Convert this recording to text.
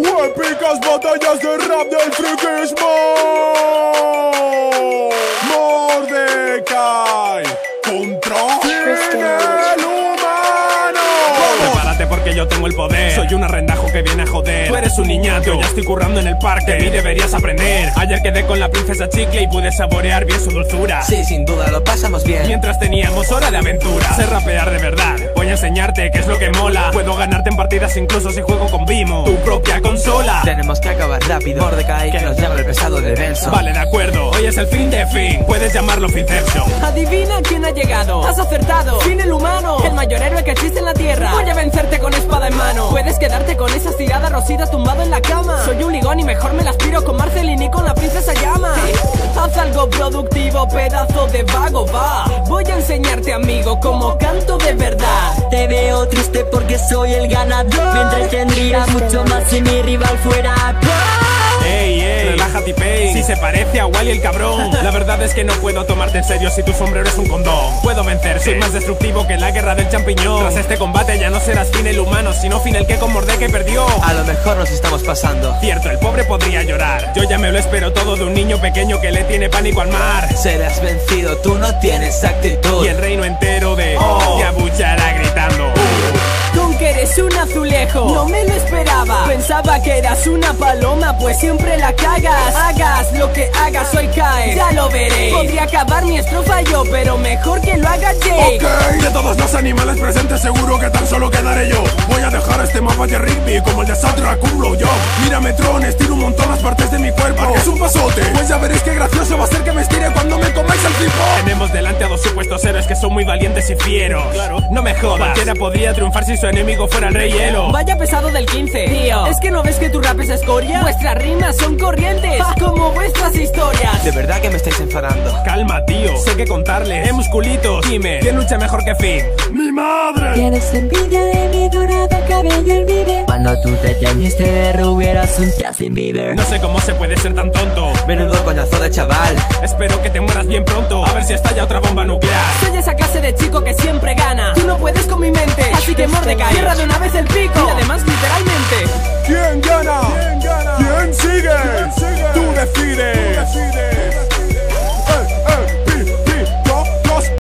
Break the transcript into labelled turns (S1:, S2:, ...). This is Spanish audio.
S1: Épicas batallas de rap del friquismo. Mordecai contra el humano.
S2: Prepárate porque yo tengo el poder. Soy un arrendajo que viene a joder. Tú eres un niñato, yo ya estoy currando en el parque. De mí deberías aprender. Ayer quedé con la princesa Chicle y pude saborear bien su dulzura.
S3: Sí, sin duda, lo pasamos bien
S2: mientras teníamos hora de aventura. Sé rapear de verdad, voy a enseñarte qué es lo que mola. Puedo ganarte en partidas incluso si juego con Vimo, tu propia consola.
S3: Tenemos que acabar rápido, Mordecai, que nos llama el pesado de Benson.
S2: Vale, de acuerdo, hoy es el fin de fin. Puedes llamarlo Finception.
S4: Adivina quién ha llegado. Has acertado, Fin el humano, el mayor héroe que existe en la tierra. Voy a vencerte con espada en mano. Puedes quedarte con esas tiradas rositas tumbado en la cama. Soy un ligón y mejor me las tiro con Marcelín y con la princesa Llama. Haz algo productivo, pedazo de vago, va. Voy a enseñarte, amigo, cómo canto de verdad.
S5: Te veo triste porque soy el ganador. Me entretendría mucho más si mi rival fuera
S2: Ey, relájate, Pay. Si se parece a Wally el cabrón. La verdad es que no puedo tomarte en serio si tu sombrero es un condón. Puedo vencer, soy más destructivo que la guerra del champiñón. Tras este combate ya no serás Fin el humano, sino Fin el que con Mordecai perdió.
S3: A lo mejor nos estamos pasando.
S2: Cierto, el pobre podría llorar. Yo ya me lo espero todo de un niño pequeño que le tiene pánico al mar.
S3: Serás vencido, tú no tienes actitud.
S2: Y el reino entero te abuchará gritando.
S4: Con que eres un azulejo, no me lo esperaba. Pensaba que eras una paloma, pues siempre la cagas. Hagas lo que hagas, hoy caes, ya lo veré. Podría acabar mi estrofa yo, pero mejor que lo haga Jake.
S1: Ok, de todos los animales presentes seguro que tan solo quedaré yo. Voy a dejar este mapa de Rigby como el de Sadrak, un blowjob. Mírame Tron, estiro un montón las partes de mi cuerpo. Es un pasote, pues ya veréis qué gracioso va a ser que me estire cuando me comáis el tipo.
S2: Tenemos delante a dos supuestos héroes que son muy valientes y fieros. Claro, no me jodas, cualquiera podría triunfar si su enemigo fuera el Rey Hielo.
S4: Vaya pesado del 15, tío. ¿Es que no ves que tu rap es escoria? Vuestras rimas son corrientes, como vuestras historias.
S3: De verdad que me estáis enfadando.
S2: Calma, tío, sé que contarle. Musculitos, dime, ¿quién lucha mejor que Fin?
S1: ¡Mi madre!
S5: Tienes envidia de mi dorado cabello el vive. Cuando tú te teñiste de rubio eras un Justin Bieber.
S2: No sé cómo se puede ser tan tonto.
S3: Menudo coñazo de chaval.
S2: Espero que te mueras bien pronto, a ver si estalla otra bomba nuclear.
S4: Soy esa clase de chico que siempre gana. Tú no puedes con mi mente, así que Mordecai, cierra de una vez el pico.